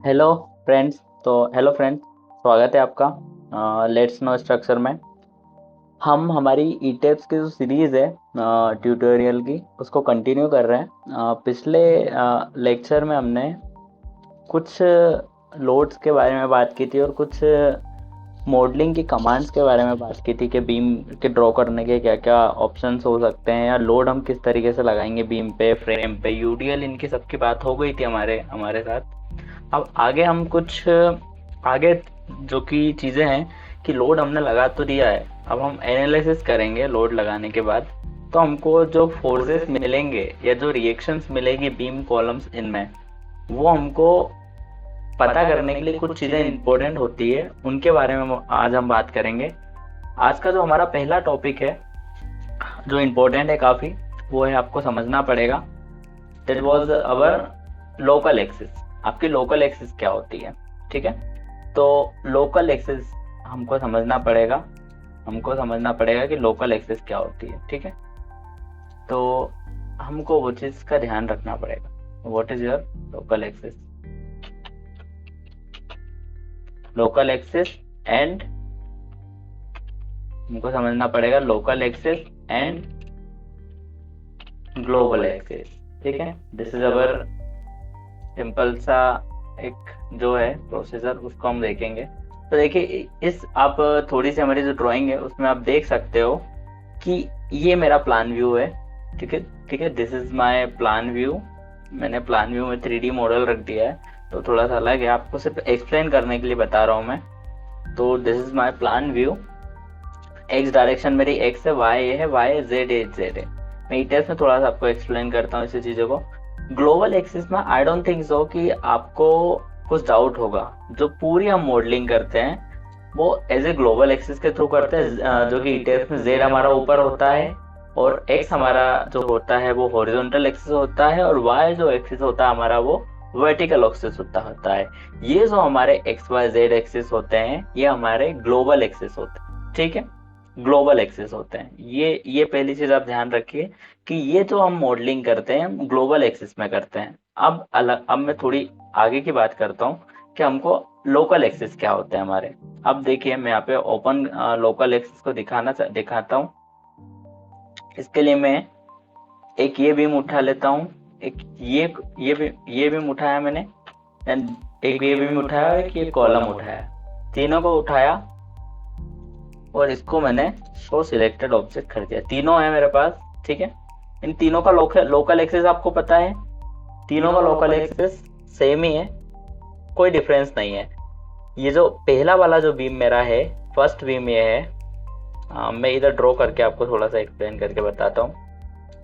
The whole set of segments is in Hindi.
Hello friends. हेलो फ्रेंड्स, स्वागत है आपका लेट्स नो स्ट्रक्चर में। हम हमारी ई टेप्स की जो सीरीज़ है ट्यूटोरियल की, उसको कंटिन्यू कर रहे हैं। पिछले लेक्चर में हमने कुछ लोड्स के बारे में बात की थी और कुछ मॉडलिंग की कमांड्स के बारे में बात की थी कि बीम के ड्रॉ करने के क्या क्या ऑप्शंस हो सकते हैं, या लोड हम किस तरीके से लगाएंगे बीम पे, फ्रेम पे, यूडीएल, इनकी सबकी बात हो गई थी हमारे हमारे साथ। अब आगे हम कुछ आगे जो कि चीज़ें हैं कि लोड हमने लगा तो दिया है, अब हम एनालिसिस करेंगे लोड लगाने के बाद। तो हमको जो फोर्सेस मिलेंगे या जो रिएक्शंस मिलेगी बीम कॉलम्स इनमें, वो हमको पता करने के लिए कुछ चीज़ें इंपॉर्टेंट होती है, उनके बारे में आज हम बात करेंगे। आज का जो हमारा पहला टॉपिक है, जो इम्पोर्टेंट है काफ़ी, वो है आपको समझना पड़ेगा। That was our local axis. आपकी लोकल एक्सिस क्या होती है, ठीक है। तो लोकल एक्सिस हमको समझना पड़ेगा कि लोकल एक्सिस क्या होती है, ठीक है। तो हमको वो चीज़ का ध्यान रखना पड़ेगा। What is your local axis? Local axis and हमको समझना पड़ेगा local axis and global axis, ठीक है। दिस इज अवर सिंपल सा एक जो है प्रोसीजर, उसको हम देखेंगे। तो देखिए, इस आप थोड़ी सी हमारी जो ड्राइंग है उसमें आप देख सकते हो कि ये मेरा प्लान व्यू है, ठीक है। ठीक है, this is my plan view. मैंने प्लान व्यू में 3D मॉडल रख दिया है, तो थोड़ा सा अलग है, आपको सिर्फ एक्सप्लेन करने के लिए बता रहा हूँ मैं। तो this is my plan view. X direction मेरी एक्स है, वाई है, वाई जेड है, जेड है। मैं ईटेल्स में थोड़ा सा आपको एक्सप्लेन करता हूँ इसी चीज़ों को। ग्लोबल एक्सिस में आई डोंट थिंक सो कि आपको कुछ डाउट होगा। जो पूरी हम मॉडलिंग करते हैं वो एज ए ग्लोबल एक्सिस के थ्रू करते हैं, जो कि ईटेल्स में जेड हमारा ऊपर होता है और एक्स हमारा जो होता है वो हॉरिजॉन्टल एक्सिस होता है, और वाई जो एक्सिस होता है हमारा वो वर्टिकल एक्सिस होता है। ये जो हमारे एक्स वाई जेड एक्सिस होते हैं ये हमारे ग्लोबल एक्सिस होते हैं, ठीक है। ग्लोबल एक्सिस होते हैं ये पहली चीज आप ध्यान रखिए कि ये जो हम मॉडलिंग करते हैं हम ग्लोबल एक्सिस में करते हैं। अब मैं थोड़ी आगे की बात करता हूँ कि हमको लोकल एक्सिस क्या होते हैं हमारे। अब देखिए, मैं यहाँ पे ओपन लोकल एक्सिस को दिखाता हूँ। इसके लिए मैं एक ये बीम उठा लेता हूँ, एक ये बीम उठाया मैंने, एंड एक ये बीम उठाया और एक ये कॉलम उठाया। तीनों को उठाया और इसको मैंने शो सिलेक्टेड ऑब्जेक्ट कर दिया। तीनों है मेरे पास, ठीक है। इन तीनों का लोकल एक्सिस आपको पता है, तीनों का लोकल एक्सिस सेम ही है, कोई डिफरेंस नहीं है। ये जो पहला वाला जो बीम मेरा है, फर्स्ट बीम ये है। मैं इधर ड्रॉ करके आपको थोड़ा सा एक्सप्लेन करके बताता हूँ।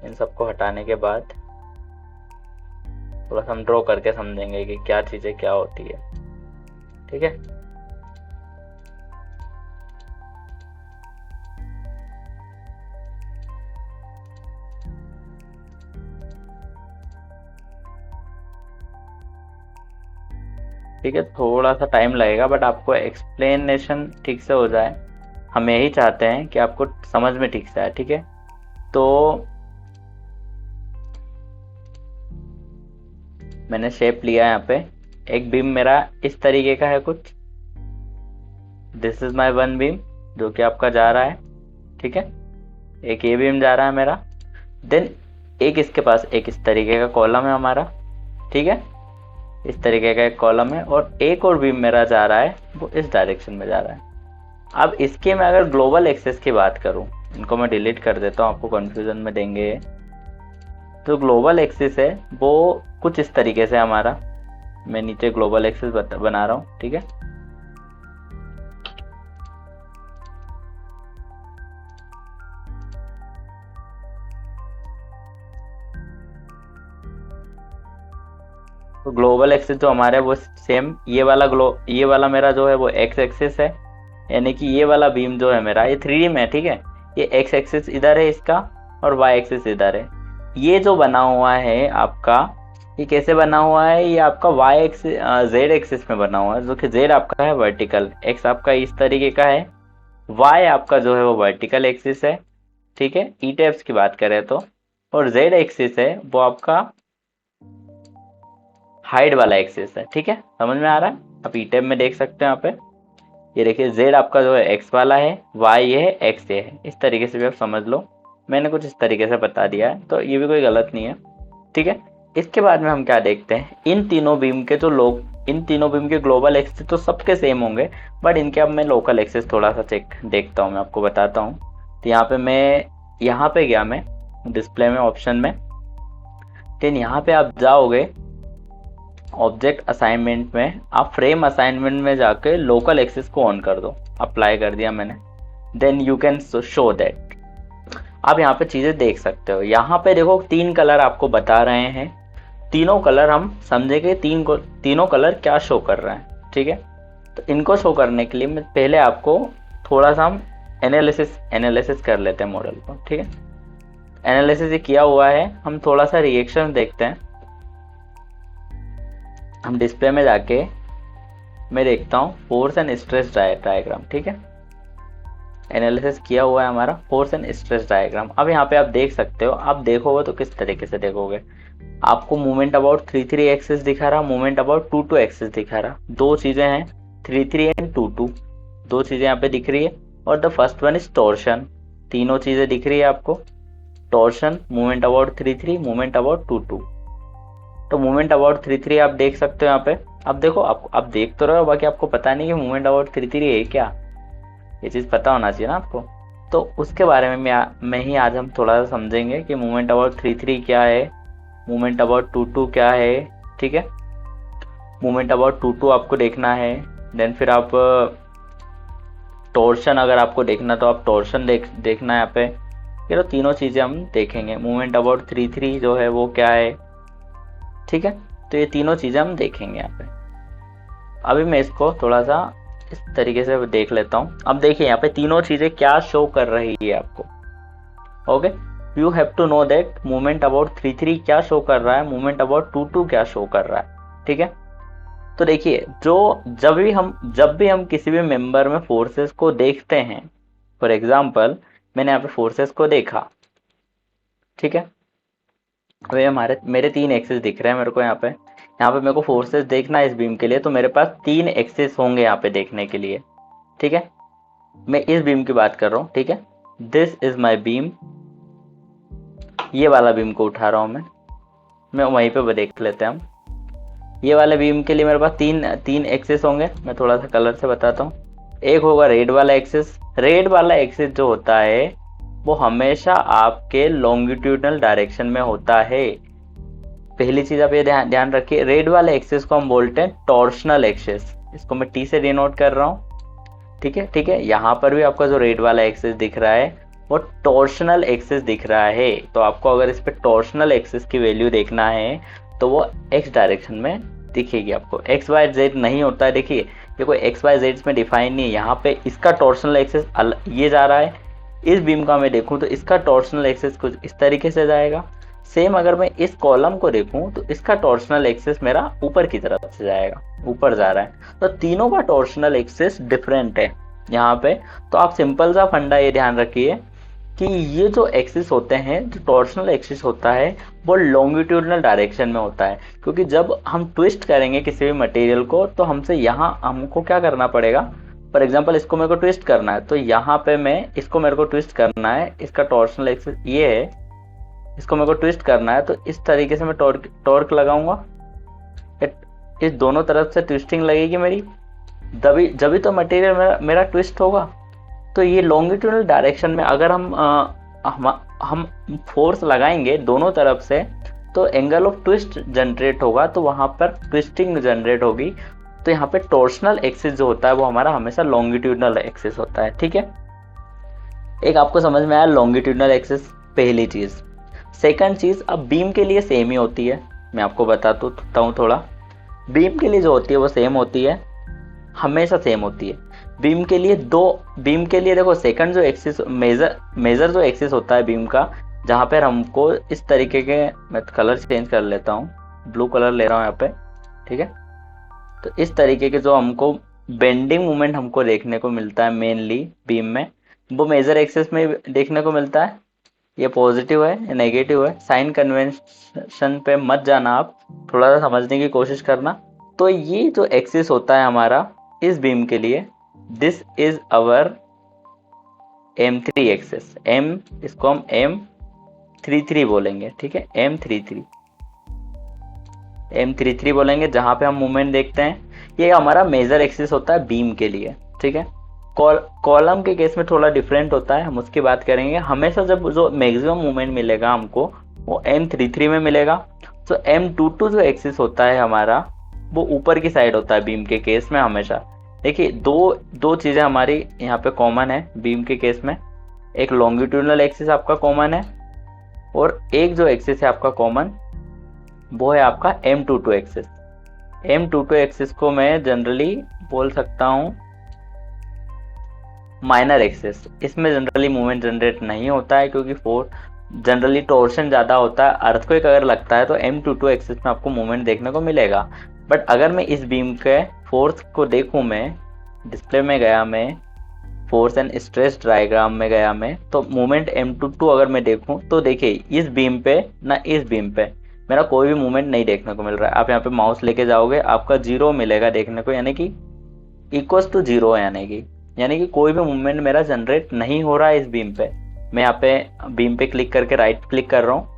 इन सबको हटाने के बाद थोड़ा सा हम ड्रॉ करके समझेंगे कि क्या चीज़ें क्या होती है, ठीक है। ठीक है, थोड़ा सा टाइम लगेगा बट आपको एक्सप्लेनेशन ठीक से हो जाए, हम यही चाहते हैं कि आपको समझ में ठीक से आए, ठीक है। तो मैंने शेप लिया यहाँ पे। एक बीम मेरा इस तरीके का है कुछ, this is my one beam जो कि आपका जा रहा है, ठीक है। एक ये बीम जा रहा है मेरा, देन एक इसके पास एक इस तरीके का कॉलम है हमारा, ठीक है। इस तरीके का एक कॉलम है और एक और बीम मेरा जा रहा है, वो इस डायरेक्शन में जा रहा है। अब इसके मैं अगर ग्लोबल एक्सेस की बात करूं, इनको मैं डिलीट कर देता हूं, आपको कंफ्यूजन में देंगे। तो ग्लोबल एक्सिस है वो कुछ इस तरीके से हमारा, मैं नीचे ग्लोबल एक्सिस बना रहा हूँ, ठीक है। तो ग्लोबल एक्सिस जो हमारा है वो सेम ये वाला मेरा जो है वो एक्स एक्सिस है, यानी कि ये वाला बीम जो है मेरा ये 3D में है, ठीक है। ये एक्स एक्सिस इधर है इसका और वाई एक्सिस इधर है। ये जो बना हुआ है आपका, ये कैसे बना हुआ है? ये आपका वाई एक्सिस जेड एक्सिस में बना हुआ है, जो कि जेड आपका है वर्टिकल, एक्स आपका इस तरीके का है, वाई आपका जो है वो वर्टिकल एक्सिस है, ठीक है, ई टेप्स की बात करें तो। और जेड एक्सिस है वो आपका हाइट वाला एक्सिस है, ठीक है, समझ में आ रहा है। आप ई टैब में देख सकते हो यहाँ पे, ये देखिए जेड आपका जो है एक्स वाला है, वाई ये है, एक्स ये है, इस तरीके से भी आप समझ लो। मैंने कुछ इस तरीके से बता दिया है, तो ये भी कोई गलत नहीं है, ठीक है। इसके बाद में हम क्या देखते हैं, इन तीनों बीम के जो लोग, इन तीनों बीम के ग्लोबल एक्सिस तो सबके सेम होंगे, बट इनके अब मैं लोकल एक्सिस थोड़ा सा चेक देखता हूँ, मैं आपको बताता हूँ। तो यहाँ पे मैं, यहाँ पे गया मैं डिस्प्ले में, ऑप्शन में, देन यहाँ पे आप जाओगे ऑब्जेक्ट असाइनमेंट में, आप फ्रेम असाइनमेंट में जाके लोकल एक्सिस को ऑन कर दो, अप्लाई कर दिया मैंने, then you can show that. आप यहाँ पे चीजें देख सकते हो, यहाँ पे देखो 3 कलर आपको बता रहे हैं, तीनों कलर हम समझेंगे, तीनों कलर क्या शो कर रहे हैं, ठीक है। तो इनको शो करने के लिए मैं पहले आपको थोड़ा सा हम एनालिसिस कर लेते हैं मॉडल को, ठीक है। एनालिसिस ये किया हुआ है, हम थोड़ा सा रिएक्शन देखते हैं। हम डिस्प्ले में जाके मैं देखता हूँ फोर्स एंड स्ट्रेस डायग्राम, ठीक है। एनालिसिस किया हुआ है हमारा फोर्स एंड स्ट्रेस डायग्राम। अब यहाँ पे आप देख सकते हो, आप देखोगे तो किस तरीके से देखोगे, आपको मूवमेंट अबाउट 3 एक्सिस दिखा रहा, मूवमेंट अबाउट 2 एक्सिस दिखा रहा, दो चीजें हैं 3 एंड 2, दो चीजें यहाँ पे दिख रही है। और the first one is torsion, तीनों चीजें दिख रही है आपको, torsion, movement about 3, movement about 2। तो मूवमेंट अबाउट 3 आप देख सकते हो यहाँ पे। अब देखो, आप देख तो रहे हो, बाकी आपको पता नहीं कि मूवमेंट अबाउट 3 है क्या, ये चीज पता होना चाहिए ना आपको। तो उसके बारे में मैं ही आज हम थोड़ा सा समझेंगे कि मूवमेंट अबाउट 3 क्या है, मूवमेंट अबाउट 2 क्या है, ठीक है। मूवमेंट अबाउट 2 आपको देखना है, देन फिर आप टॉर्शन अगर आपको देखना तो आप टॉर्शन देखना है यहाँ पे। ये तो तीनों चीजें हम देखेंगे। मूवमेंट अबाउट 3 जो है वो क्या है, ठीक है। तो ये तीनों चीजें हम देखेंगे यहाँ पे। अभी मैं इसको थोड़ा सा इस तरीके से देख लेता हूँ। अब देखिए यहाँ पे तीनों चीजें क्या शो कर रही है आपको, okay. You have to know that movement about 3 क्या शो कर रहा है, मूवमेंट अबाउट 2 क्या शो कर रहा है, ठीक है। तो देखिए, जब भी हम किसी भी मेंबर में फोर्सेस को देखते हैं, फॉर एग्जांपल मैंने यहाँ पे फोर्सेस को देखा, ठीक है। वे मेरे 3 एक्सिस दिख रहे हैं मेरे को यहाँ पे मेरे को फोर्सेस देखना है इस बीम के लिए, तो मेरे पास 3 एक्सिस होंगे यहाँ पे देखने के लिए, ठीक है। मैं इस बीम की बात कर रहा हूँ, ठीक है। दिस इज माई बीम, ये वाला बीम को उठा रहा हूँ मैं वहीं पे देख लेते हैं हम। ये वाले बीम के लिए मेरे पास तीन एक्सिस होंगे, मैं थोड़ा सा कलर से बताता हूँ। एक होगा रेड वाला एक्सिस, रेड वाला एक्सिस जो होता है वो हमेशा आपके लॉन्गिट्यूडनल डायरेक्शन में होता है। पहली चीज आप ये ध्यान रखिए, रेड वाले एक्सिस को हम बोलते हैं टॉर्शनल एक्सिस, इसको मैं टी से डिनोट कर रहा हूँ, ठीक है, ठीक है। यहाँ पर भी आपका जो रेड वाला एक्सिस दिख रहा है वो टॉर्शनल एक्सिस दिख रहा है। तो आपको अगर इस पे टॉर्शनल एक्सिस की वैल्यू देखना है तो वो एक्स डायरेक्शन में दिखेगी आपको, एक्स वाई जेड नहीं होता है। देखिए ये कोई एक्स वाई जेड में डिफाइन नहीं है, यहाँ पे इसका टॉर्शनल एक्सिस ये जा रहा है। इस बीम का मैं देखूं तो इसका टॉर्शनल एक्सिस कुछ इस तरीके से जाएगा। सेम अगर मैं इस कॉलम को देखूं तो इसका टॉर्शनल एक्सिस मेरा ऊपर की तरफ से जाएगा, ऊपर जा रहा है। तो तीनों का टॉर्शनल एक्सिस डिफरेंट है यहाँ पे। तो आप सिंपल सा फंडा ये ध्यान रखिए कि ये जो एक्सिस होते हैं, जो टॉर्शनल एक्सिस होता है वो लॉन्गिट्यूडनल डायरेक्शन में होता है, क्योंकि जब हम ट्विस्ट करेंगे किसी भी मटेरियल को तो हमसे यहाँ हमको क्या करना पड़ेगा। फॉर एग्जांपल इसको मेरे को ट्विस्ट करना है, तो यहाँ पे मैं इसको मेरे को ट्विस्ट करना है, इसका टॉर्शनल एक्सिस ये है, इसको मेरे को ट्विस्ट करना है, तो इस तरीके से मैं टॉर्क लगाऊंगा, इस दोनों तरफ से ट्विस्टिंग लगेगी मेरी, जब तो मटेरियल मेरा ट्विस्ट होगा। तो ये लॉन्गिट्यूडनल डायरेक्शन में अगर हम फोर्स लगाएंगे दोनों तरफ से तो एंगल ऑफ ट्विस्ट जनरेट होगा, तो वहां पर ट्विस्टिंग जनरेट होगी। तो यहाँ पे टॉर्शनल एक्सिस जो होता है वो हमारा हमेशा लॉन्गिट्यूडनल एक्सिस होता है, ठीक है। एक आपको समझ में आया लॉन्गिट्यूडनल एक्सिस, पहली चीज। सेकंड चीज, अब बीम के लिए सेम ही होती है, मैं आपको बताता हूँ थोड़ा। बीम के लिए जो होती है वो सेम होती है, हमेशा सेम होती है। बीम के लिए देखो सेकंड जो एक्सिस मेजर जो एक्सिस होता है बीम का, जहां पर हमको इस तरीके के, मैं कलर चेंज कर लेता हूँ, ब्लू कलर ले रहा हूँ यहाँ पे, ठीक है। तो इस तरीके के जो हमको बेंडिंग मोमेंट हमको देखने को मिलता है मेनली बीम में, वो मेजर एक्सिस में देखने को मिलता है। ये पॉजिटिव है या नेगेटिव है, साइन कन्वेंशन पे मत जाना आप, थोड़ा सा समझने की कोशिश करना। तो ये जो एक्सिस होता है हमारा इस बीम के लिए, this is our M3 axis. M, इसको हम M33 बोलेंगे, ठीक है, M33 बोलेंगे, जहां पे हम मूवमेंट देखते हैं। ये हमारा मेजर एक्सिस होता है बीम के लिए, ठीक है। कॉलम के केस में थोड़ा डिफरेंट होता है, हम उसकी बात करेंगे। हमेशा जब जो मैक्सिमम मूवमेंट मिलेगा हमको वो M33 में मिलेगा। तो M22 जो एक्सिस होता है हमारा वो ऊपर की साइड होता है बीम के केस में हमेशा। देखिए दो दो चीजें हमारी यहाँ पे कॉमन है बीम के केस में, एक लॉन्गिट्यूडनल एक्सिस आपका कॉमन है और एक जो एक्सिस है आपका कॉमन वो है आपका M22 एक्सिस। M22 एक्सिस को मैं जनरली बोल सकता हूँ माइनर एक्सिस। इसमें जनरली मूवमेंट जनरेट नहीं होता है क्योंकि फोर्स जनरली टॉर्शन ज़्यादा होता है। अर्थक्वेक अगर लगता है तो M22 एक्सिस में आपको मूवमेंट देखने को मिलेगा। बट अगर मैं इस बीम के फोर्स को देखूं, मैं डिस्प्ले में गया, मैं फोर्स एंड स्ट्रेस डायग्राम में गया मैं, तो मूवमेंट M22 अगर मैं देखूं तो देखिए इस बीम पे ना इस बीम पे मेरा कोई भी मूवमेंट नहीं देखने को मिल रहा है। आप यहाँ पे माउस लेके जाओगे आपका जीरो मिलेगा देखने को, यानी कि इक्वल्स टू जीरो, यानी कि कोई भी मूवमेंट मेरा जनरेट नहीं हो रहा है इस बीम पे। मैं यहाँ पे बीम पे क्लिक करके राइट क्लिक कर रहा हूँ।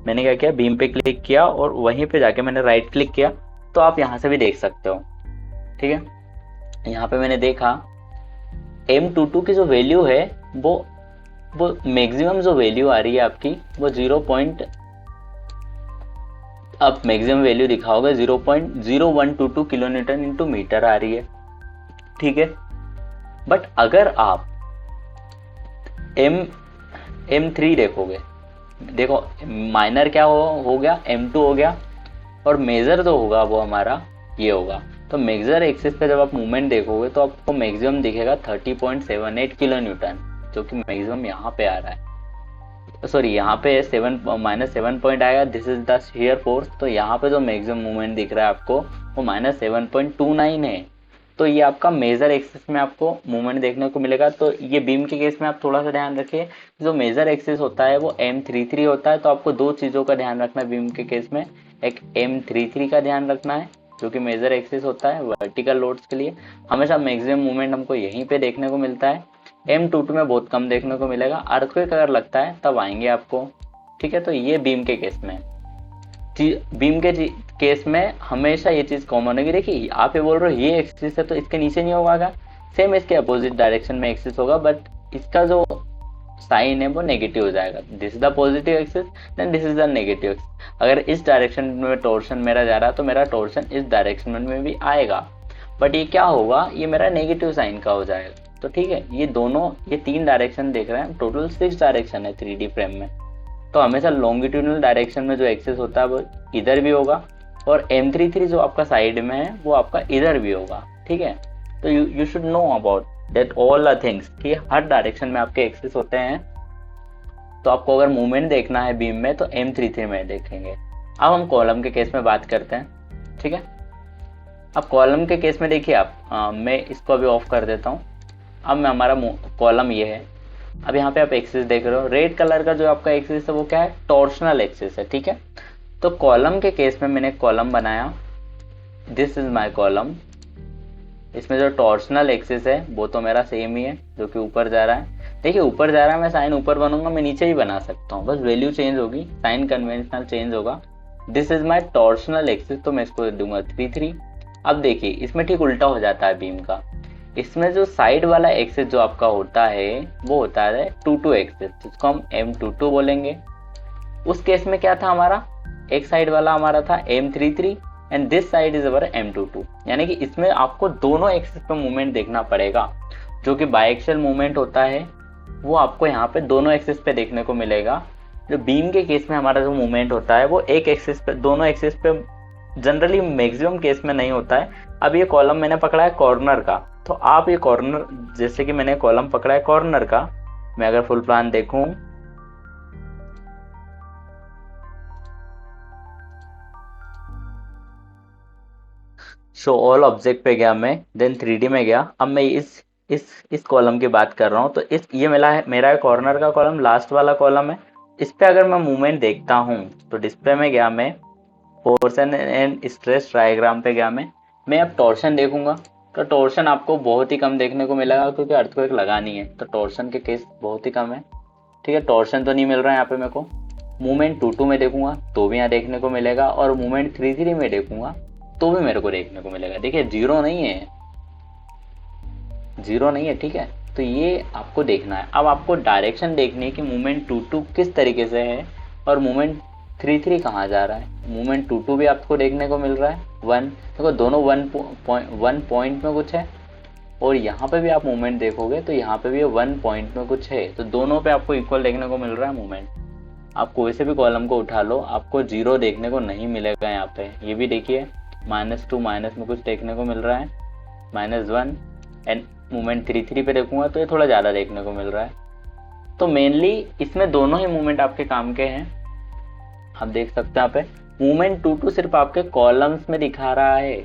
मैंने क्या किया, बीम पे क्लिक किया और वहीं पे जाके मैंने राइट क्लिक किया, तो आप यहाँ से भी देख सकते हो, ठीक है। यहाँ पे मैंने देखा M22 की जो वैल्यू है वो मैक्सिमम जो वैल्यू आ रही है आपकी वो 0 पॉइंट, आप मैक्सिमम वैल्यू दिखाओगे 0.0122 किलो न्यूटन इंटू मीटर आ रही है, ठीक है। बट अगर आप M3 देखोगे, देखो माइनर क्या हो गया M2 हो गया और मेजर जो होगा वो हमारा ये होगा। तो मेजर एक्सिस पे जब आप मूवमेंट देखोगे तो आपको मैक्सिमम दिखेगा 30.78 किलो न्यूटन, जो कि मैक्सिमम यहाँ पे आ रहा है। सॉरी, यहाँ पे -7 पॉइंट आएगा, this is the shear force. तो यहाँ पे जो मैक्सिमम मूवमेंट दिख रहा है आपको वो -7.29 है। तो ये आपका मेजर एक्सिस में आपको मूवमेंट देखने को मिलेगा। तो ये बीम के केस में आप थोड़ा सा ध्यान रखिए, जो मेजर एक्सिस होता है वो M33 होता है। तो आपको दो चीज़ों का ध्यान रखना है बीम के केस में, एक M33 का ध्यान रखना है जो कि मेजर एक्सिस होता है वर्टिकल लोड्स के लिए। हमेशा मैक्सिमम मूवमेंट हमको यहीं पे देखने को मिलता है, M22 में बहुत कम देखने को मिलेगा। अर्थक्वेक अगर लगता है तब आएंगे आपको, ठीक है। तो ये बीम के केस में, बीम के केस में हमेशा ये चीज कॉमन होगी। देखिए आप ये बोल रहे हो ये एक्सिस है तो इसके नीचे नहीं होगा, सेम इसके अपोजिट डायरेक्शन में एक्सिस होगा, बट इसका जो साइन है वो नेगेटिव हो जाएगा। This is the positive axis, then this is the negative axis. अगर इस डायरेक्शन में टॉर्शन मेरा जा रहा है तो मेरा टॉर्शन इस डायरेक्शन में भी आएगा, बट ये क्या होगा, ये मेरा नेगेटिव साइन का हो जाएगा। तो ठीक है, ये दोनों, ये 3 डायरेक्शन देख रहे हैं, टोटल 6 डायरेक्शन है 3D फ्रेम में। तो हमेशा लॉन्गिट्यूडनल डायरेक्शन में जो एक्सिस होता है वो इधर भी होगा और M33 जो आपका साइड में है वो आपका इधर भी होगा, ठीक है। तो you should know about that all the things कि हर डायरेक्शन में आपके एक्सिस होते हैं। तो आपको अगर मूवमेंट देखना है बीम में तो M33 में देखेंगे। अब हम कॉलम के केस में बात करते हैं, ठीक है। अब कॉलम के केस में देखिए आप, मैं इसको अभी ऑफ कर देता हूँ। अब मैं हमारा कॉलम ये है। अब यहाँ पे आप एक्सिस देख रहे हो, रेड कलर का जो आपका एक्सिस है वो क्या है, टॉर्शनल एक्सिस है, ठीक है। तो कॉलम के केस में मैंने कॉलम बनाया, दिस इज माय कॉलम। इसमें जो टॉर्शनल एक्सिस है वो तो मेरा सेम ही है जो कि ऊपर जा रहा है। देखिए ऊपर जा रहा है, मैं साइन ऊपर बनूंगा, मैं नीचे भी बना सकता हूँ, बस वैल्यू चेंज होगी, साइन कन्वेंशनल चेंज होगा। This is my torsional axis, तो मैं इसको दूंगा 3 अब देखिए इसमें ठीक उल्टा हो जाता है बीम का। इसमें जो साइड वाला एक्सिस जो आपका होता है वो होता है 2 एक्सिस, जिसको हम M22 बोलेंगे। उस केस में क्या था हमारा, एक साइड वाला हमारा था M33 and this side is our M22, यानी कि इसमें आपको दोनों एक्सिस पे मूवमेंट देखना पड़ेगा। जो कि बायएक्सियल मूवमेंट होता है वो आपको यहाँ पे दोनों एक्सिस पे देखने को मिलेगा। जो बीम के केस में हमारा जो मूवमेंट होता है वो एक एक्सिस पे, दोनों एक्सिस पे जनरली मैक्सिमम केस में नहीं होता है। अब ये कॉलम मैंने पकड़ा है कॉर्नर का, तो आप ये कॉर्नर, जैसे कि मैंने कॉलम पकड़ा है कॉर्नर का, मैं अगर फुल प्लान देखूं, शो ऑल ऑब्जेक्ट पे गया मैं, देन 3D में गया। अब मैं इस कॉलम की बात कर रहा हूँ। तो इस ये मेरा है कॉर्नर का कॉलम, लास्ट वाला कॉलम है। इस पे अगर मैं मूवमेंट देखता हूँ तो डिस्प्ले में गया मैं, पोर्शन एंड स्ट्रेस डायग्राम पे गया मैं अब टॉर्शन देखूंगा तो टॉर्शन आपको बहुत ही कम देखने को मिलेगा क्योंकि अर्थक्वेक लगा नहीं है, तो टॉर्शन के केस बहुत ही कम है। ठीक है, टॉर्शन तो नहीं मिल रहा है यहाँ पे मेरे को। मूवमेंट 2-2 में देखूंगा तो भी यहाँ देखने को मिलेगा, और मूवमेंट 3-3 में देखूंगा तो भी मेरे को देखने को मिलेगा। देखिए जीरो नहीं है, जीरो नहीं है। ठीक है, तो ये आपको देखना है। अब आपको डायरेक्शन देखनी है कि मूवमेंट 2-2 किस तरीके से है और मूवमेंट 3-3 कहाँ जा रहा है। मूवमेंट 2-2 भी आपको देखने को मिल रहा है, वन देखो दोनों वन पॉइंट में कुछ है, और यहाँ पे भी आप मूवमेंट देखोगे तो यहाँ पे भी वन पॉइंट में कुछ है, तो दोनों पे आपको इक्वल देखने को मिल रहा है मूवमेंट। आप कोई से भी कॉलम को उठा लो, आपको जीरो देखने को नहीं मिलेगा यहाँ पे। ये भी देखिए -2 माइनस में कुछ देखने को मिल रहा है, -1, एंड मूवमेंट 3-3 पे देखूंगा तो ये थोड़ा ज़्यादा देखने को मिल रहा है। तो मेनली इसमें दोनों ही मूवमेंट आपके काम के हैं। आप देख सकते हैं यहाँ पे मूवमेंट 2-2 सिर्फ आपके कॉलम्स में दिखा रहा है।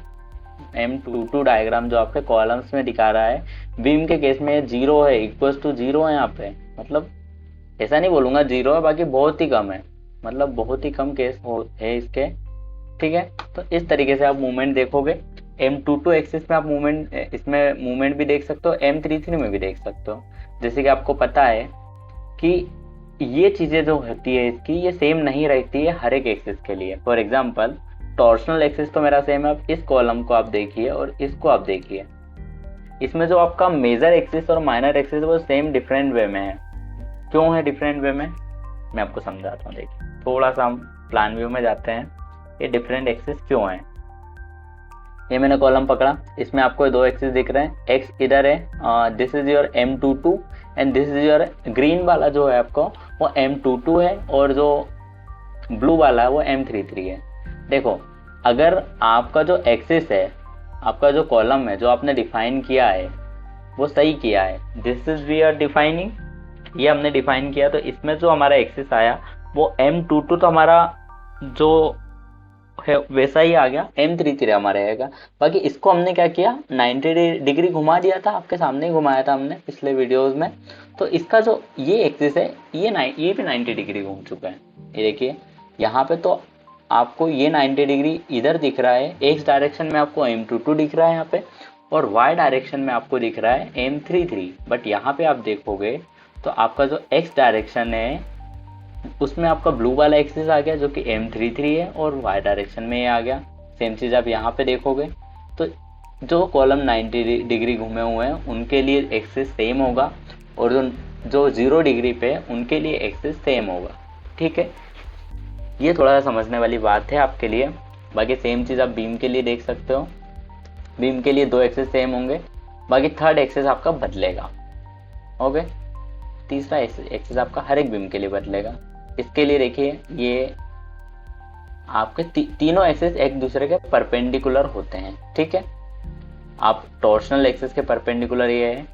M22 डायग्राम जो आपके कॉलम्स में दिखा रहा है, बीम के केस में जीरो है, इक्वल्स टू जीरो है यहाँ पे। मतलब ऐसा नहीं बोलूंगा जीरो है, बाकी बहुत ही कम है, मतलब बहुत ही कम केस है इसके। ठीक है, तो इस तरीके से आप मूवमेंट देखोगे। M22 एक्सिस में आप मूवमेंट, इसमें मूवमेंट भी देख सकते हो, M33 में भी देख सकते हो। जैसे कि आपको पता है कि ये चीजें जो होती है इसकी, ये सेम नहीं रहती है हर एक एक्सिस के लिए। फॉर एग्जाम्पल टॉर्शनल एक्सिस तो मेरा सेम है, अब इस कॉलम को आप देखिए और इसको आप देखिए, इसमें जो आपका मेजर एक्सिस और माइनर एक्सिस वो सेम डिफरेंट वे में है। क्यों है डिफरेंट वे में, मैं आपको समझाता हूँ। देखिए थोड़ा सा हम प्लान व्यू में जाते हैं, ये डिफरेंट एक्सिस क्यों है। ये मैंने कॉलम पकड़ा, इसमें आपको दो एक्सिस दिख रहे हैं, एक्स इधर है, this is your M22 and this is your green वाला जो है आपको वो M22 है, और जो ब्लू वाला है वो M33 है। देखो अगर आपका जो एक्सिस है, आपका जो कॉलम है जो आपने डिफाइन किया है वो सही किया है, this is we are defining, ये हमने डिफाइन किया, तो इसमें जो हमारा एक्सिस आया वो M22 तो हमारा जो है वैसा ही आ गया, M33 हमारा आएगा। बाकी इसको हमने क्या किया, 90 डिग्री घुमा दिया था, आपके सामने ही घुमाया था हमने पिछले वीडियोस में। तो इसका जो ये एक्सिस है ये भी 90 डिग्री घूम चुका है। ये देखिए यहाँ पे तो आपको ये 90 डिग्री इधर दिख रहा है, एक्स डायरेक्शन में आपको M22 दिख रहा है यहाँ पे, और वाई डायरेक्शन में आपको दिख रहा है M33। बट यहाँ पे आप देखोगे तो आपका जो एक्स डायरेक्शन है उसमें आपका ब्लू वाला एक्सिस आ गया जो कि M33 है, और वाई डायरेक्शन में ये आ गया। सेम चीज़ आप यहाँ पे देखोगे तो जो कॉलम 90 डिग्री घूमे हुए हैं उनके लिए एक्सिस सेम होगा, और जो 0 डिग्री पे उनके लिए एक्सिस सेम होगा। ठीक है, ये थोड़ा सा समझने वाली बात है आपके लिए। बाकी सेम चीज़ आप बीम के लिए देख सकते हो, बीम के लिए दो एक्सिस सेम होंगे, बाकी थर्ड एक्सिस आपका बदलेगा। ओके, तीसरा एक्सिस आपका हर एक बीम के लिए बदलेगा। इसके लिए देखिए ये आपके तीनों एक्सिस एक दूसरे के परपेंडिकुलर होते हैं। ठीक है, आप टॉर्शनल एक्सिस के परपेंडिकुलर ये है,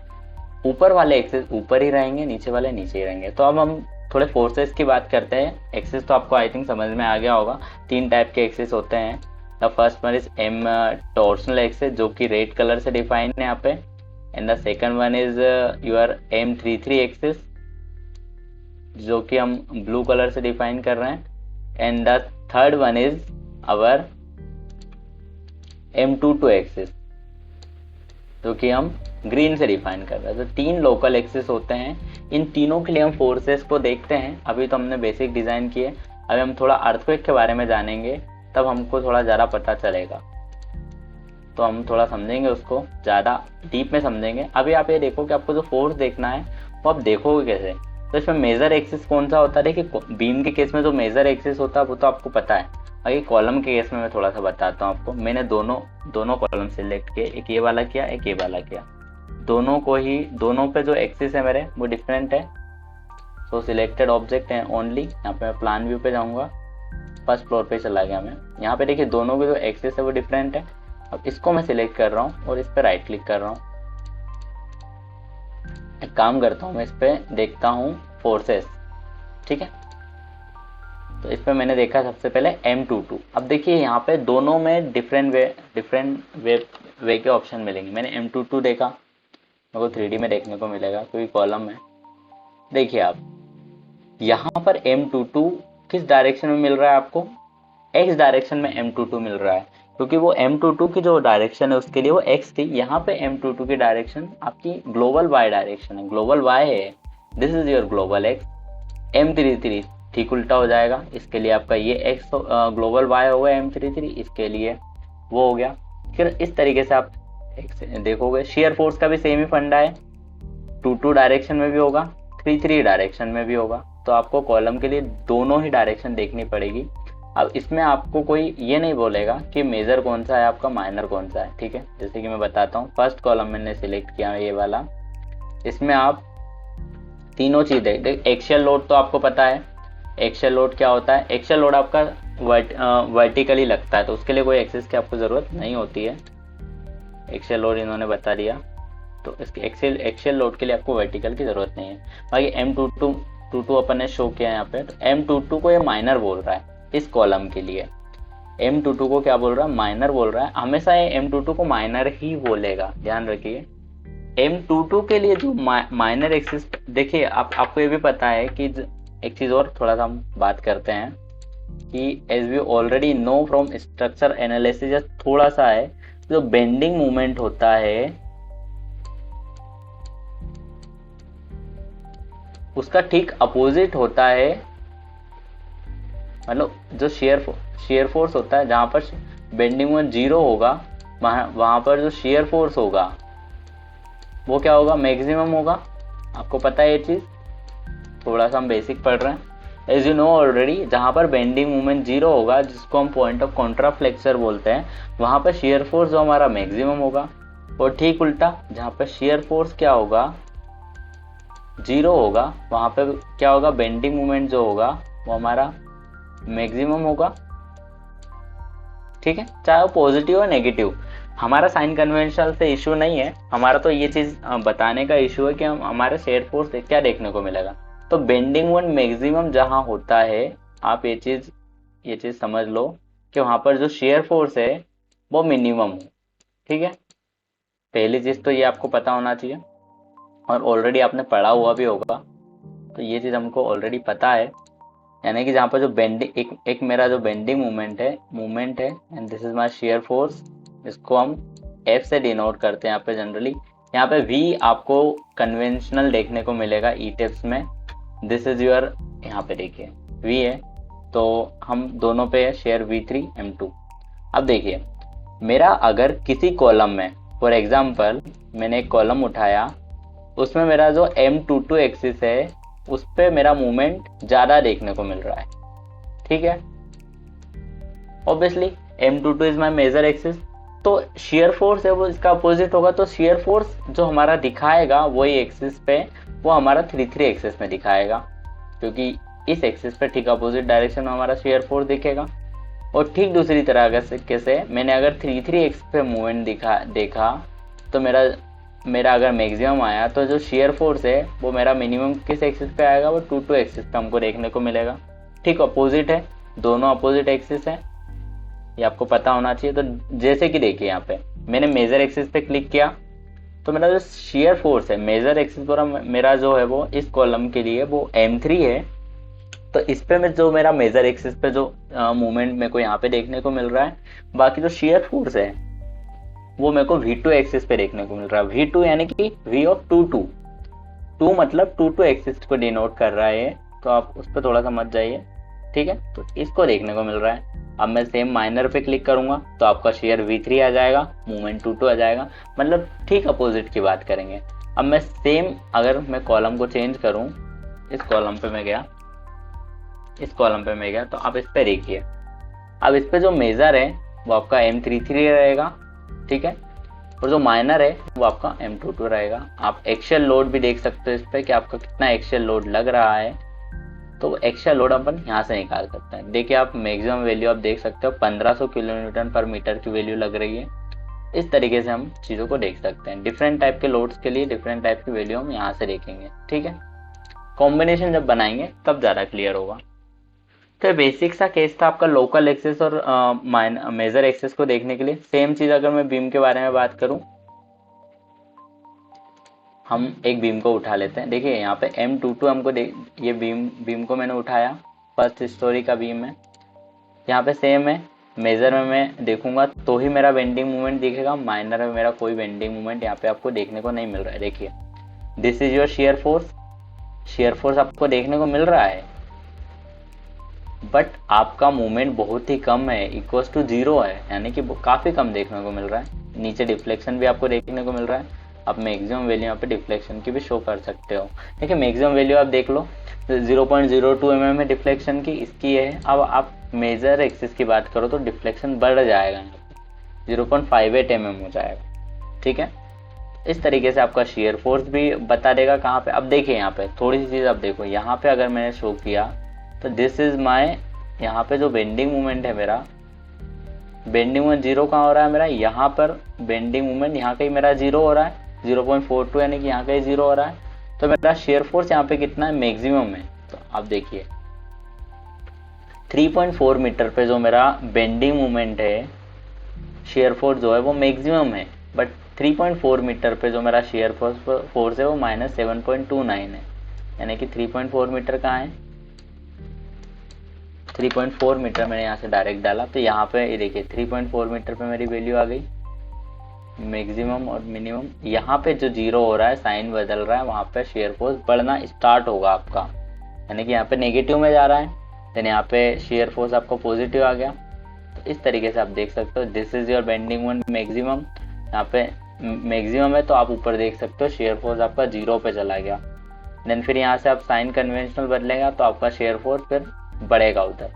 ऊपर वाले एक्सिस ऊपर ही रहेंगे, नीचे वाले नीचे ही रहेंगे। तो अब हम थोड़े फोर्सेस की बात करते हैं। एक्सिस तो आपको आई थिंक समझ में आ गया होगा, तीन टाइप के एक्सिस होते हैं। The first one is M torsional axis जो कि रेड कलर से डिफाइन है यहाँ पे, and the second one is your M33 axis जो कि हम ब्लू कलर से डिफाइन कर रहे हैं, and the third one is our M22 axis जो कि हम ग्रीन से डिफाइन कर रहे हैं। तो तीन लोकल एक्सिस होते हैं, इन तीनों के लिए हम फोर्सेस को देखते हैं। अभी तो हमने बेसिक डिजाइन किए, अभी हम थोड़ा अर्थक्वेक के बारे में जानेंगे, तब हमको थोड़ा ज़्यादा पता चलेगा, तो हम थोड़ा समझेंगे उसको, ज़्यादा डीप में समझेंगे। अभी आप ये देखो कि आपको जो फोर्स देखना है वो आप देखोगे कैसे। तो इसमें मेजर एक्सिस कौन सा होता है, देखिए बीम के केस में जो मेजर एक्सिस होता है वो तो आपको पता है। अभी कॉलम के केस में मैं थोड़ा सा बताता हूँ आपको। मैंने दोनों कॉलम सिलेक्ट किए, एक ये वाला किया एक ये वाला किया, दोनों पे जो एक्सिस है मेरे वो डिफरेंट है। सो सिलेक्टेड ऑब्जेक्ट है ओनली, यहाँ पे मैं प्लान व्यू पे जाऊँगा, फर्स्ट फ्लोर पे चला गया मैं। यहाँ पे देखिए दोनों के जो एक्सिस है वो डिफरेंट है। अब इसको मैं सिलेक्ट कर रहा हूँ और इस पर राइट क्लिक कर रहा हूँ। एक काम करता हूँ, मैं इस पर देखता हूँ फोर्सेस। ठीक है, तो इस पर मैंने देखा सबसे पहले M22। अब देखिए यहाँ पे दोनों में डिफरेंट वे के ऑप्शन मिलेंगे। मैंने M22 देखा, मेरे को 3D में देखने को मिलेगा क्योंकि कॉलम है। देखिए आप यहाँ पर M22 किस डायरेक्शन में मिल रहा है आपको, x डायरेक्शन में M22 मिल रहा है, क्योंकि वो M22 की जो डायरेक्शन है उसके लिए वो x थी। यहाँ पे M22 की डायरेक्शन आपकी ग्लोबल y डायरेक्शन है, ग्लोबल y है, this is your global x। M33 ठीक उल्टा हो जाएगा, इसके लिए आपका ये x ग्लोबल y होगा M33, इसके लिए वो हो गया। फिर इस तरीके से आप देखोगे। शेयर फोर्स का भी सेम ही फंडा है, 2 डायरेक्शन में भी होगा, 3 डायरेक्शन में भी होगा, तो आपको कॉलम के लिए दोनों ही डायरेक्शन देखनी पड़ेगी। अब इसमें आपको कोई ये नहीं बोलेगा कि मेजर कौन सा है आपका, माइनर कौन सा है, ठीक है। जैसे कि मैं बताता हूँ, फर्स्ट कॉलम मैंने सिलेक्ट किया ये वाला, इसमें आप तीनों चीजें एक्शियल लोड तो आपको पता है, एक्शियल लोड क्या होता है, एक्शियल लोड आपका वर्टिकली लगता है, तो उसके लिए कोई एक्सिस की आपको जरूरत नहीं होती है, एक्शियल लोड इन्होंने बता दिया, तो इसके एक्शियल लोड के लिए आपको वर्टिकल की जरूरत नहीं है। बाकी M22 अपन ने शो किया है यहाँ पे, तो M22 को ये माइनर बोल रहा है इस कॉलम के लिए, M22 को क्या बोल रहा है, माइनर बोल रहा है। हमेशा ये M22 को माइनर ही बोलेगा, ध्यान रखिए। M22 के लिए जो माइनर एक्सिस, देखिए आपको ये भी पता है कि एक चीज और थोड़ा सा हम बात करते हैं कि as we already know from structure analysis, थोड़ा सा है, जो बेंडिंग मूवमेंट होता है उसका ठीक अपोजिट होता है, मतलब जो शेयर फोर्स होता है, जहां पर बेंडिंग मूवमेंट 0 होगा, वहां पर जो शेयर फोर्स होगा वो क्या होगा, मैक्सिमम होगा। आपको पता है ये चीज, थोड़ा सा हम बेसिक पढ़ रहे हैं। एज यू नो ऑलरेडी, जहां पर बेंडिंग मूवमेंट 0 होगा, जिसको हम पॉइंट ऑफ कॉन्ट्राफ्लेक्सर बोलते हैं, वहां पर शेयर फोर्स जो हमारा मैक्सिमम होगा। और ठीक उल्टा, जहां पर शेयर फोर्स क्या होगा, 0 होगा, वहां पे क्या होगा, बेंडिंग मूवमेंट जो होगा वो हमारा मैक्सिमम होगा, ठीक है, चाहे वो पॉजिटिव और नेगेटिव। हमारा साइन कन्वेंशन से इशू नहीं है, हमारा तो ये चीज बताने का इशू है कि हम हमारे शेयर फोर्स क्या देखने को मिलेगा। तो बेंडिंग मोमेंट मैक्सिमम जहां होता है, आप ये चीज समझ लो कि वहां पर जो शेयर फोर्स है वो मिनिमम हो, ठीक है। पहली चीज तो ये आपको पता होना चाहिए, और ऑलरेडी आपने पढ़ा हुआ भी होगा, तो ये चीज हमको ऑलरेडी पता है। यानी कि जहाँ पर जो बेंडिंग, एक मेरा जो बेंडिंग मूवमेंट है and this is my shear force, इसको हम F से डिनोट करते हैं यहाँ पे जनरली। यहाँ पे V आपको कन्वेंशनल देखने को मिलेगा ई टिप्स में, दिस इज योर, यहाँ पे देखिए V है, तो हम दोनों पे शेयर V3 M2। अब देखिए, मेरा अगर किसी कॉलम में, फॉर एग्जाम्पल मैंने एक कॉलम उठाया, उसमें मेरा जो M22 एक्सिस है उस पे मेरा मूवमेंट ज्यादा देखने को मिल रहा है, ठीक है। Obviously M22 is my major axis, तो शेयर फोर्स है वो इसका अपोजिट होगा, तो शेयर फोर्स जो हमारा दिखाएगा वही एक्सिस पे, वो हमारा 3 एक्सिस में दिखाएगा, क्योंकि इस एक्सिस पे ठीक अपोजिट डायरेक्शन में हमारा शेयर फोर्स दिखेगा। और ठीक दूसरी तरह से मैंने अगर 3 एक्सिस पे मूवमेंट देखा, तो मेरा अगर मैक्सिमम आया, तो जो शेयर फोर्स है वो मेरा मिनिमम किस एक्सिस पे आएगा, वो 2 एक्सिस पे हमको देखने को मिलेगा। ठीक अपोजिट है, दोनों अपोजिट एक्सिस है, ये आपको पता होना चाहिए। तो जैसे कि देखिए यहाँ पे मैंने मेजर एक्सिस पे क्लिक किया, तो मेरा जो शेयर फोर्स है मेजर एक्सिस पर मेरा जो है वो इस कॉलम के लिए वो M3 है, तो इस पे में जो मेरा मेजर एक्सिस पे जो मूवमेंट मेरे को यहाँ पे देखने को मिल रहा है, बाकी जो शेयर फोर्स है वो मेरे को V2 एक्सिस पे देखने को मिल रहा है। V2 यानी कि V ऑफ 2 मतलब 2 एक्सिस को डिनोट कर रहा है, तो आप उस पर थोड़ा सा मत जाइए, ठीक है। तो इसको देखने को मिल रहा है। अब मैं सेम माइनर पे क्लिक करूंगा तो आपका शेयर V3 आ जाएगा, मूवमेंट 2 आ जाएगा, मतलब ठीक अपोजिट की बात करेंगे। अब मैं सेम, अगर मैं कॉलम को चेंज करूं, इस कॉलम पे मैं गया, तो आप इस पे देखिए, अब इस पे जो मेजर है वो आपका M33 रहेगा, ठीक है, और जो माइनर है वो आपका M22 रहेगा। आप एक्शियल लोड भी देख सकते हो इस पे कि आपका कितना एक्शियल लोड लग रहा है, तो एक्शियल लोड अपन यहाँ से निकाल सकते हैं। देखिए आप मैक्सिमम वैल्यू आप देख सकते हो 1500 किलोन्यूटन पर मीटर की वैल्यू लग रही है। इस तरीके से हम चीज़ों को देख सकते हैं। डिफरेंट टाइप के लोड्स के लिए डिफरेंट टाइप की वैल्यू हम यहाँ से देखेंगे, ठीक है। कॉम्बिनेशन जब बनाएंगे तब ज़्यादा क्लियर होगा। तो बेसिक सा केस था आपका लोकल एक्सिस और मेजर एक्सिस को देखने के लिए। सेम चीज़ अगर मैं बीम के बारे में बात करूँ, हम एक बीम को उठा लेते हैं। देखिए यहाँ पे M22 हमको ये बीम को मैंने उठाया, फर्स्ट स्टोरी का बीम है। यहाँ पे सेम है, मेजर में मैं देखूंगा तो ही मेरा बेंडिंग मूवमेंट दिखेगा, माइनर में मेरा कोई बेंडिंग मूवमेंट यहाँ पे आपको देखने को नहीं मिल रहा है। देखिए this is your shear force आपको देखने को मिल रहा है, बट आपका मूवमेंट बहुत ही कम है, इक्वल्स टू 0 है, यानी कि काफी कम देखने को मिल रहा है। नीचे डिफ्लेक्शन भी आपको देखने को मिल रहा है। आप मैक्सिमम वैल्यू यहाँ पे डिफ्लेक्शन की भी शो कर सकते हो। देखिए मैक्सिमम वैल्यू आप देख लो 0.02 mm है डिफ्लेक्शन की, इसकी है। अब आप मेजर एक्सिस की बात करो तो डिफ्लेक्शन बढ़ जाएगा, 0.58 mm हो जाएगा। ठीक है, इस तरीके से आपका शेयर फोर्स भी बता देगा कहाँ पे। अब देखिए यहाँ पे थोड़ी सी चीज आप देखो, यहाँ पे अगर मैंने शो किया तो दिस इज माय, यहाँ पे जो बेंडिंग मूवमेंट है मेरा, बेंडिंग मूवमेंट 0 कहाँ हो रहा है मेरा, यहाँ पर बेंडिंग मूवमेंट यहाँ कहीं मेरा 0 हो रहा है, 0.42 यानी कि यहाँ कहीं 0 हो रहा है। तो मेरा शेयर फोर्स यहाँ पे कितना है, मैक्सिमम है। तो आप देखिए 3.4 मीटर पे जो मेरा बेंडिंग मूवमेंट है, शेयर फोर्स जो है वो मैक्सिमम है, बट 3.4 मीटर पे जो मेरा शेयर फोर्स है वो -7.29 है, यानी कि 3.4 मीटर कहाँ है, 3.4 मीटर मैंने यहाँ से डायरेक्ट डाला। तो यहाँ पे ये देखिए 3.4 मीटर पे मेरी वैल्यू आ गई मैक्सिमम और मिनिमम। यहाँ पे जो 0 हो रहा है, साइन बदल रहा है, वहाँ पे शेयर फोर्स बढ़ना स्टार्ट होगा आपका, यानी कि यहाँ पे नेगेटिव में जा रहा है, देन यहाँ पे शेयर फोर्स आपको पॉजिटिव आ गया। तो इस तरीके से आप देख सकते हो this is your bending moment maximum. यहाँ पे मैक्सिमम है तो आप ऊपर देख सकते हो शेयर फोर्स आपका 0 पे चला गया। देन फिर यहाँ से आप साइन कन्वेंशनल बदलेगा तो आपका शेयर फोर्स फिर बढ़ेगा उधर।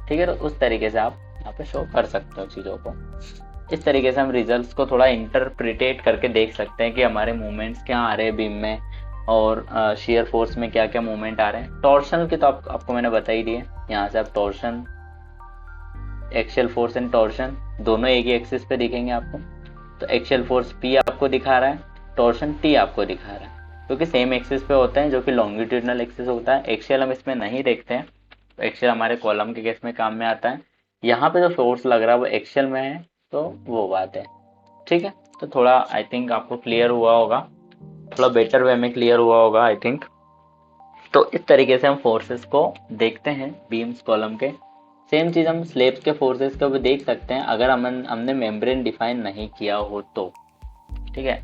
ठीक है, तो उस तरीके से आप यहाँ पे शो कर सकते हो चीज़ों को। इस तरीके से हम रिजल्ट्स को थोड़ा इंटरप्रिटेट करके देख सकते हैं कि हमारे मूवमेंट्स क्या आ रहे हैं बीम में, और शेयर फोर्स में क्या क्या मूवमेंट आ रहे हैं। टॉर्शनल की तो आपको मैंने बता ही दिए। यहाँ से आप torsion, axial force and torsion दोनों एक ही एक्सिस पे दिखेंगे आपको। तो एक्शियल फोर्स P आपको दिखा रहा है, टॉर्शन T आपको दिखा रहा है, क्योंकि सेम एक्सिस पे होते हैं, जो कि लॉन्गिट्यूडनल एक्सिस होता है। एक्शियल हम इसमें नहीं देखते हैं, एक्शियल हमारे कॉलम के केस में काम में आता है। यहाँ पे जो फोर्स लग रहा है वो एक्शियल में है, तो वो बात है। ठीक है, तो थोड़ा आई थिंक आपको क्लियर हुआ होगा, थोड़ा बेटर वे में क्लियर हुआ होगा आई थिंक। तो इस तरीके से हम फोर्सेस को देखते हैं बीम्स कॉलम के। सेम चीज हम स्लेब्स के फोर्सेस को भी देख सकते हैं अगर हमने मेम्ब्रेन डिफाइन नहीं किया हो तो। ठीक है,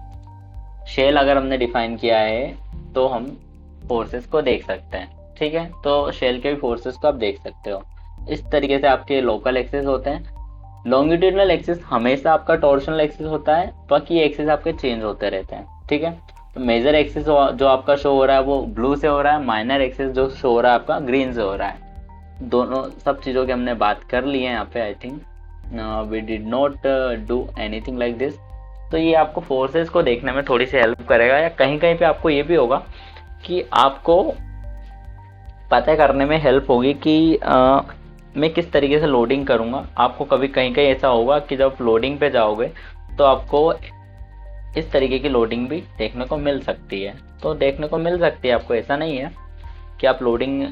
शेल अगर हमने डिफाइन किया है तो हम फोर्सेस को देख सकते हैं। ठीक है, तो शेल के भी फोर्सेस को आप देख सकते हो। इस तरीके से आपके लोकल एक्सिस होते हैं। लॉन्गिट्यूडनल एक्सिस हमेशा आपका टॉर्शनल एक्सिस होता है, बाकी एक्सिस आपके चेंज होते रहते हैं। ठीक है, तो मेजर एक्सिस जो आपका शो हो रहा है वो ब्लू से हो रहा है, माइनर एक्सिस जो शो हो रहा है आपका ग्रीन से हो रहा है। दोनों सब चीज़ों की हमने बात कर ली है यहाँ पे। I think we did not do anything like this. तो ये आपको फोर्सेस को देखने में थोड़ी सी हेल्प करेगा, या कहीं कहीं पे आपको ये भी होगा कि आपको पता करने में हेल्प होगी कि मैं किस तरीके से लोडिंग करूँगा। आपको कभी कहीं कहीं ऐसा होगा कि जब लोडिंग पे जाओगे तो आपको इस तरीके की लोडिंग भी देखने को मिल सकती है। तो देखने को मिल सकती है आपको, ऐसा नहीं है कि आप लोडिंग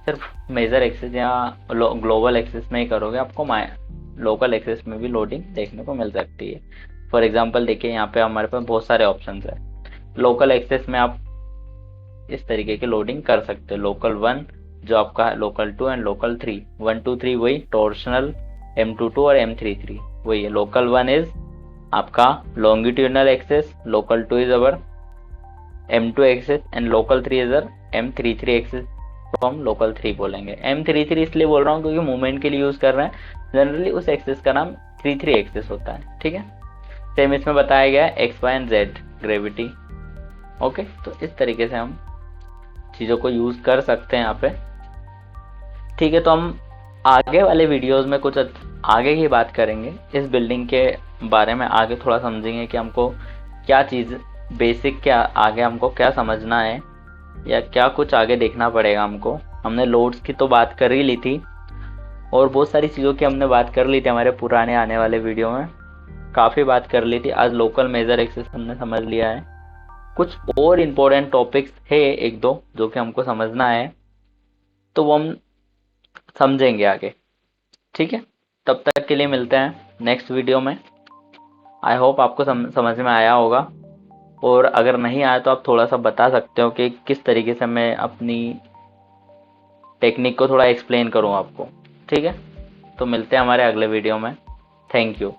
सिर्फ मेजर एक्सिस या ग्लोबल एक्सिस में ही करोगे, आपको लोकल एक्सिस में भी लोडिंग देखने को मिल सकती है। फॉर एग्जांपल देखिए यहाँ पे हमारे पास बहुत सारे ऑप्शंस है। लोकल एक्सिस में आप इस तरीके की लोडिंग कर सकते हो। लोकल 1 जो आपका है, लोकल 2 एंड लोकल 3, 1 2 3 वही टॉर्शनल M22 और M33 वही है। लोकल 1 इज आपका longitudinal axis, local 2 is our M2 axis and local 3 is our M33 axis, तो हम लोकल 3 बोलेंगे। M33 इसलिए बोल रहा हूँ क्योंकि मूवमेंट के लिए यूज कर रहे हैं, जनरली उस एक्सिस का नाम 33 एक्सिस होता है। ठीक है, सेम इसमें बताया गया है X, Y and Z gravity. Okay, तो इस तरीके से हम चीज़ों को यूज कर सकते हैं यहाँ पे। ठीक है, तो हम आगे वाले वीडियोस में कुछ आगे की बात करेंगे इस बिल्डिंग के बारे में। आगे थोड़ा समझेंगे कि हमको क्या चीज़ बेसिक, क्या आगे हमको क्या समझना है, या क्या कुछ आगे देखना पड़ेगा हमको। हमने लोड्स की तो बात कर ही ली थी, और बहुत सारी चीज़ों की हमने बात कर ली थी हमारे पुराने आने वाले वीडियो में, काफ़ी बात कर ली थी। आज लोकल मेजर एक्सिस हमने समझ लिया है। कुछ और इम्पोर्टेंट टॉपिक्स है एक दो जो कि हमको समझना है, तो वो हम समझेंगे आगे। ठीक है, तब तक के लिए मिलते हैं नेक्स्ट वीडियो में। आई होप आपको समझ में आया होगा। और अगर नहीं आया तो आप थोड़ा सा बता सकते हो कि किस तरीके से मैं अपनी टेक्निक को थोड़ा एक्सप्लेन करूँ आपको। ठीक है, तो मिलते हैं हमारे अगले वीडियो में। Thank you.